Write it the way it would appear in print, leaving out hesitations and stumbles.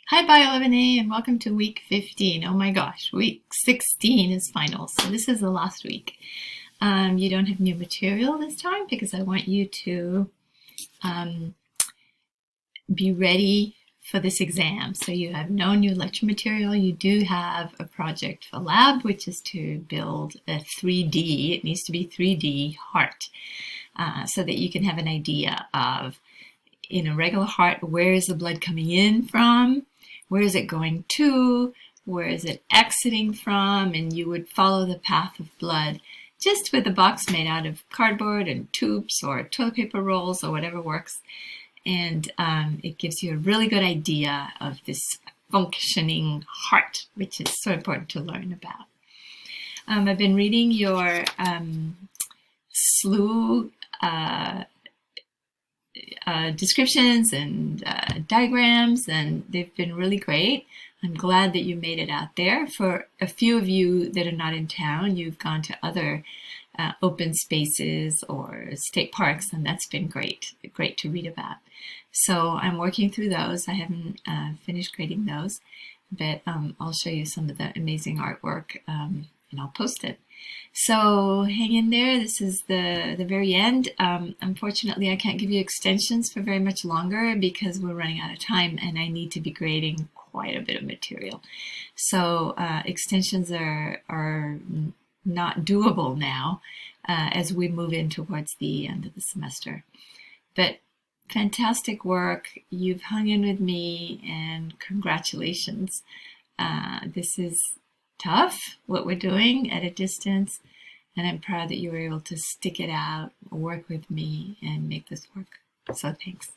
Hi, Bio 11A, and welcome to week 15. Oh my gosh, week 16 is finals, so this is the last week. You don't have new material this time because I want you to um, be ready for this exam. So you have no new lecture material. You do have a project for lab, which is to build a 3D, it needs to be 3D heart, so that you can have an idea of, in a regular heart, where is the blood coming in from? Where is it going to? Where is it exiting from? And you would follow the path of blood just with a box made out of cardboard and tubes or toilet paper rolls or whatever works. And it gives you a really good idea of this functioning heart, which is so important to learn about. I've been reading your SLU descriptions and diagrams, and they've been really great. I'm glad that you made it out there. For a few of you that are not in town, you've gone to other open spaces or state parks, and that's been great to read about. So I'm working through those. I haven't finished grading those, but I'll show you some of the amazing artwork, and I'll post it. So hang in there. This is the very end. Unfortunately, I can't give you extensions for very much longer because we're running out of time and I need to be grading quite a bit of material. So extensions are not doable now as we move in towards the end of the semester. But fantastic work. You've hung in with me and congratulations. This is tough, what we're doing at a distance, and I'm proud that you were able to stick it out, work with me, and make this work. So thanks.